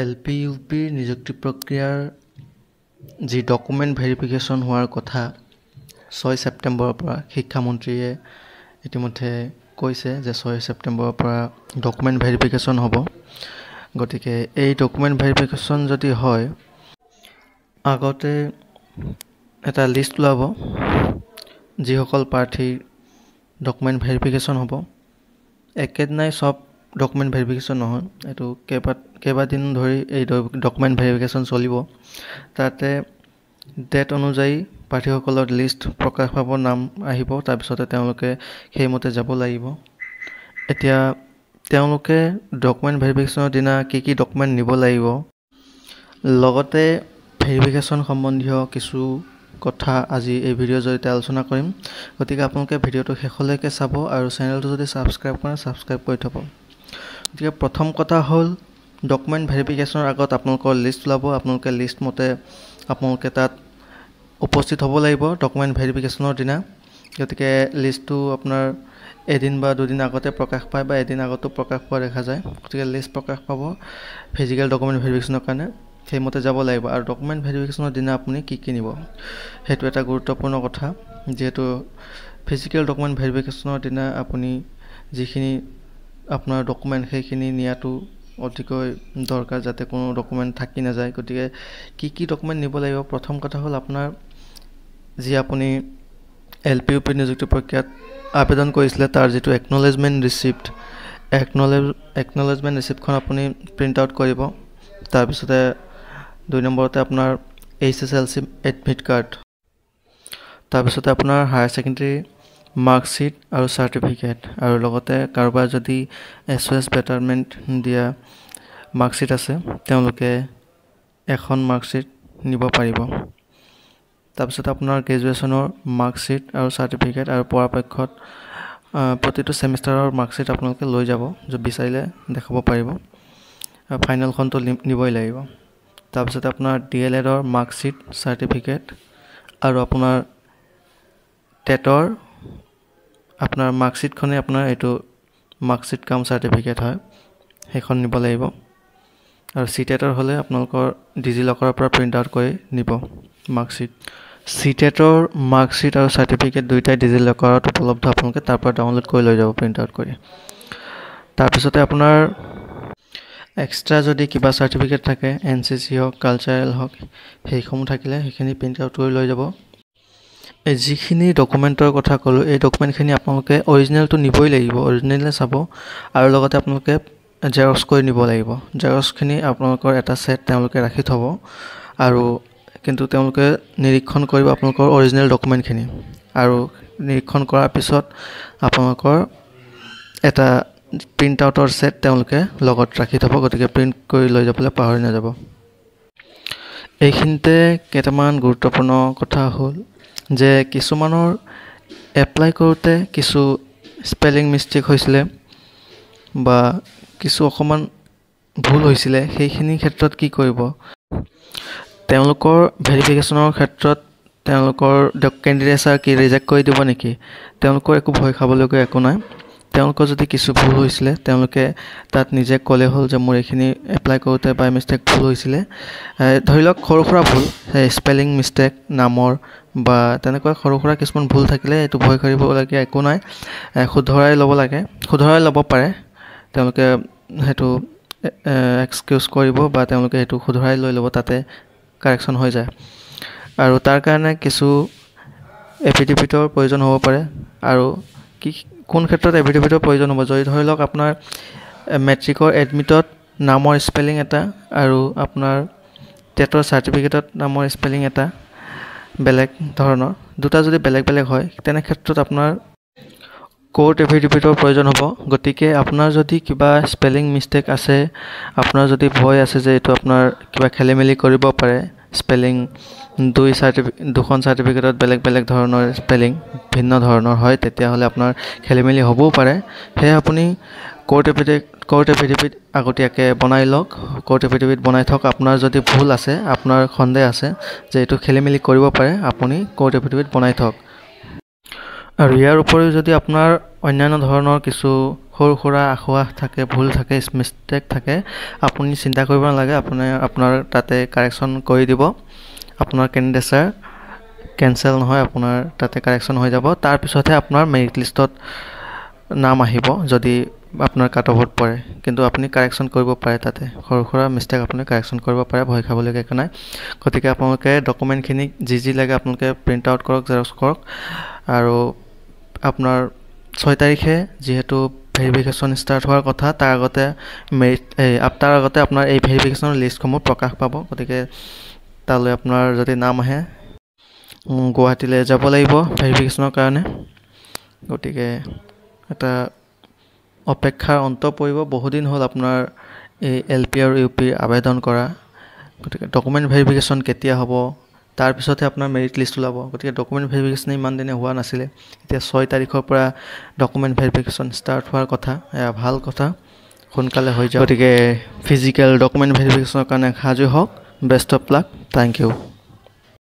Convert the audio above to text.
LP-UPৰ নিযুক্তি প্ৰক্ৰিয়াৰ যি ডকুমেণ্ট ভেৰিফিকেশ্যন হোৱাৰ কথা 6 ছেপ্টেম্বৰৰ পৰা শিক্ষামন্ত্ৰীয়ে ইতিমধ্যে কৈছে যে 6 ছেপ্টেম্বৰৰ পৰা ডকুমেণ্ট ভেৰিফিকেশ্যন হ'ব। গতিকে এই ডকুমেণ্ট ভেৰিফিকেশ্যন যদি হয়, আগতে এটা লিষ্ট ওলাব যিসকল প্ৰাৰ্থীৰ ডকুমেণ্ট ভেৰিফিকেশ্যন হ'ব। একেদিনাই চব ডকুমেণ্ট ভেৰিফিকেশ্যন নহয়, এইটো কেইবাদিন ধৰি এই ডকুমেণ্ট ভেৰিফিকেশ্যন চলিব। তাতে ডেট অনুযায়ী প্ৰাৰ্থীসকলৰ লিষ্ট প্ৰকাশ পাব, নাম আহিব, তাৰপিছতে তেওঁলোকে সেইমতে যাব লাগিব। এতিয়া তেওঁলোকে ডকুমেণ্ট ভেৰিফিকেশ্যনৰ দিনা কি ডকুমেণ্ট নিব লাগিব, লগতে ভেৰিফিকেশ্যন সম্বন্ধীয় কিছু কথা আজি এই ভিডিঅ'ৰ জৰিয়তে আলোচনা কৰিম। গতিকে আপোনালোকে ভিডিঅ'টো শেষলৈকে চাব আৰু চেনেলটো যদি ছাবস্ক্ৰাইব কৰে ছাবস্ক্ৰাইব কৰি থ'ব। গতিকে প্ৰথম কথা হ'ল, ডকুমেণ্ট ভেৰিফিকেশ্যনৰ আগত আপোনালোকৰ লিষ্ট ওলাব। আপোনালোকে লিষ্ট মতে আপোনালোকে তাত উপস্থিত হ'ব লাগিব ডকুমেণ্ট ভেৰিফিকেশ্যনৰ দিনা। গতিকে লিষ্টটো আপোনাৰ এদিন বা দুদিন আগতে প্ৰকাশ পায় বা এদিন আগতো প্ৰকাশ পোৱা দেখা যায়। গতিকে লিষ্ট প্ৰকাশ পাব ফিজিকেল ডকুমেণ্ট ভেৰিফিকেশ্যনৰ কাৰণে, সেইমতে যাব লাগিব। আৰু ডকুমেণ্ট ভেৰিফিকেশ্যনৰ দিনা আপুনি কি নিব, সেইটো এটা গুৰুত্বপূৰ্ণ কথা। যিহেতু ফিজিকেল ডকুমেণ্ট ভেৰিফিকেশ্যনৰ দিনা আপুনি যিখিনি আপোনাৰ ডকুমেণ্ট সেইখিনি নিয়াটো অতিকৈ দৰকাৰ, যাতে কোনো ডকুমেণ্ট থাকি নাযায়। গতিকে কি ডকুমেণ্ট নিব লাগিব, প্ৰথম কথা হ'ল আপোনাৰ যি আপুনি LP-UP নিযুক্তি প্ৰক্ৰিয়াত আবেদন কৰিছিলে তাৰ যিটো একনলেজমেণ্ট ৰিচিপ্ট, একনলেজমেণ্ট ৰিচিপ্টখন আপুনি প্ৰিণ্ট আউট কৰিব। তাৰপিছতে 2 নম্বৰতে আপোনাৰ HSLC এডমিট কাৰ্ড, তাৰপিছতে আপোনাৰ হায়াৰ ছেকেণ্ডেৰী মাৰ্কশ্বিট আৰু চাৰ্টিফিকেট, আৰু লগতে কাৰোবাৰ যদি SOS বেটাৰমেণ্ট দিয়া মাৰ্কশ্বিট আছে তেওঁলোকে এখন মাৰ্কশ্বিট নিব পাৰিব। তাৰপিছত আপোনাৰ গ্ৰেজুৱেশ্যনৰ মাৰ্কশ্বিট আৰু চাৰ্টিফিকেট, আৰু পৰাপক্ষত প্ৰতিটো ছেমিষ্টাৰৰ মাৰ্কশ্বিট আপোনালোকে লৈ যাব, বিচাৰিলে দেখাব পাৰিব। ফাইনেলখনটো নিবই লাগিব। তাৰপিছত আপোনাৰ DLEDৰ মাৰ্কশ্বিট, চাৰ্টিফিকেট, আৰু আপোনাৰ টেটৰ আপোনাৰ মাৰ্কশ্বিটখনেই আপোনাৰ এইটো মাৰ্কশ্বিট কাম চাৰ্টিফিকেট হয়, সেইখন নিব লাগিব। আৰু CTETৰ হ'লে আপোনালোকৰ ডিজিলকাৰৰ পৰা প্ৰিণ্ট আউট কৰি নিব মাৰ্কশ্বিট। CTETৰ মাৰ্কশ্বিট আৰু চাৰ্টিফিকেট দুয়োটাই ডিজিলকাৰত উপলব্ধ, আপোনালোকে তাৰ পৰা ডাউনলোড কৰি লৈ যাব প্ৰিণ্ট আউট কৰি। তাৰপিছতে আপোনাৰ এক্সট্ৰা যদি কিবা চাৰ্টিফিকেট থাকে, NCC হওক, কালচাৰেল হওক, সেইসমূহ থাকিলে সেইখিনি প্ৰিণ্ট আউট কৰি লৈ যাব। এই যিখিনি ডকুমেণ্টৰ কথা ক'লোঁ, এই ডকুমেণ্টখিনি আপোনালোকে অৰিজিনেলটো নিবই লাগিব, অৰিজিনেলে চাব, আৰু লগতে আপোনালোকে জেৰক্স কৰি নিব লাগিব। জেৰক্সখিনি আপোনালোকৰ এটা ছেট তেওঁলোকে ৰাখি থ'ব, আৰু কিন্তু তেওঁলোকে নিৰীক্ষণ কৰিব আপোনালোকৰ অৰিজিনেল ডকুমেণ্টখিনি, আৰু নিৰীক্ষণ কৰাৰ পিছত আপোনালোকৰ এটা প্ৰিণ্ট আউটৰ ছেট তেওঁলোকে লগত ৰাখি থ'ব। গতিকে প্ৰিণ্ট কৰি লৈ যাবলৈ পাহৰি নাযাব। এইখিনিতে কেইটামান গুৰুত্বপূৰ্ণ কথা হ'ল যে কিছুমানৰ এপ্লাই কৰোঁতে কিছু স্পেলিং মিষ্টেক হৈছিলে বা কিছু অকণমান ভুল হৈছিলে, সেইখিনি ক্ষেত্ৰত কি কৰিব, তেওঁলোকৰ ভেৰিফিকেশ্যনৰ ক্ষেত্ৰত তেওঁলোকৰ কেণ্ডিডেটছাৰ কি ৰিজেক্ট কৰি দিব নেকি, তেওঁলোকৰ একো ভয় খাবলগীয়া একো নাই। তেওঁলোকৰ যদি কিছু ভুল হৈছিলে তেওঁলোকে তাত নিজে ক'লে হ'ল যে মোৰ এইখিনি এপ্লাই কৰোঁতে বাই মিষ্টেক ভুল হৈছিলে। ধৰি লওক সৰু সুৰা ভুল, স্পেলিং মিষ্টেক, নামৰ বা তেনেকুৱা সৰু সুৰা কিছুমান ভুল থাকিলে এইটো ভয় কৰিবলগীয়া একো নাই, শুধৰাই ল'ব লাগে, শুধৰাই ল'ব পাৰে। তেওঁলোকে সেইটো এক্সকিউজ কৰিব বা তেওঁলোকে সেইটো শুধৰাই লৈ ল'ব, তাতে কাৰেকশ্যন হৈ যায়। আৰু তাৰ কাৰণে কিছু এফিডেভিটৰ প্ৰয়োজন হ'ব পাৰে। আৰু কোন ক্ষেত্ৰত এফিডেভিটৰ প্ৰয়োজন হ'ব, যদি ধৰি লওক আপোনাৰ মেট্ৰিকৰ এডমিটত নামৰ স্পেলিং এটা আৰু আপোনাৰ টেটৰ চাৰ্টিফিকেটত নামৰ স্পেলিং এটা বেলেগ ধৰণৰ, দুটা যদি বেলেগ বেলেগ হয়, তেনে ক্ষেত্ৰত আপোনাৰ কোৰ্ট এফিডেভিটৰ প্ৰয়োজন হ'ব। গতিকে আপোনাৰ যদি কিবা স্পেলিং মিষ্টেক আছে, আপোনাৰ যদি ভয় আছে যে এইটো আপোনাৰ কিবা খেলি মেলি কৰিব পাৰে, স্পেলিং দুখন চাৰ্টিফিকেটত বেলেগ বেলেগ ধৰণৰ স্পেলিং ভিন্ন ধৰণৰ হয়, তেতিয়াহ'লে আপোনাৰ খেলি মেলি হ'বও পাৰে। সেয়ে আপুনি কোৰ্ট এফিডেভিট আগতীয়াকৈ বনাই লওক, কোৰ্ট এফিডেভিট বনাই থওক। আপোনাৰ যদি ভুল আছে, আপোনাৰ সন্দেহ আছে যে এইটো খেলি মেলি কৰিব পাৰে, আপুনি কোৰ্ট এফিডেভিট বনাই থওক। আৰু ইয়াৰ উপৰিও যদি আপোনাৰ অন্যান্য ধৰণৰ কিছু সৰু সুৰা আসোঁৱাহ থাকে, ভুল থাকে, মিষ্টেক থাকে, আপুনি চিন্তা কৰিব নালাগে। আপোনাৰ তাতে কাৰেকশ্যন কৰি দিব। আপোনাৰ কেণ্ডিডেচাৰ কেঞ্চেল নহয়, আপোনাৰ তাতে কাৰেকশ্যন হৈ যাব। তাৰপিছতহে আপোনাৰ মেৰিট লিষ্টত নাম আহিব যদি আপোনাৰ কাট অফত পৰে। কিন্তু আপুনি কাৰেকশ্যন কৰিব পাৰে, তাতে সৰু সুৰা মিষ্টেক আপুনি কাৰেকশ্যন কৰিব পাৰে, ভয় খাবলগীয়া একো নাই। গতিকে আপোনালোকে ডকুমেণ্টখিনি যি লাগে আপোনালোকে প্ৰিণ্ট আউট কৰক, জেৰক্স কৰক। আৰু আপোনাৰ 6 তাৰিখে যিহেতু ভেৰিফিকেশ্যন ষ্টাৰ্ট হোৱাৰ কথা, তাৰ আগতে আপোনাৰ এই ভেৰিফিকেশ্যনৰ লিষ্টসমূহ প্ৰকাশ পাব। গতিকে তালৈ আপোনাৰ যদি নাম আহে, গুৱাহাটীলৈ যাব লাগিব ভেৰিফিকেশ্যনৰ কাৰণে। গতিকে এটা অপেক্ষাৰ অন্ত পৰিব। বহুদিন হ'ল আপোনাৰ এই LP আৰু UP আবেদন কৰা। গতিকে ডকুমেণ্ট ভেৰিফিকেশ্যন কেতিয়া হ'ব, তাৰপিছতহে আপোনাৰ মেৰিট লিষ্ট ওলাব। গতিকে ডকুমেণ্ট ভেৰিফিকেশ্যন ইমান দিনে হোৱা নাছিলে। এতিয়া 6 তাৰিখৰ পৰা ডকুমেণ্ট ভেৰিফিকেশ্যন ষ্টাৰ্ট হোৱাৰ কথা, এয়া ভাল কথা, সোনকালে হৈ যাব। গতিকে ফিজিকেল ডকুমেণ্ট ভেৰিফিকেশ্যনৰ কাৰণে সাজু হওক। Best of luck. Thank U.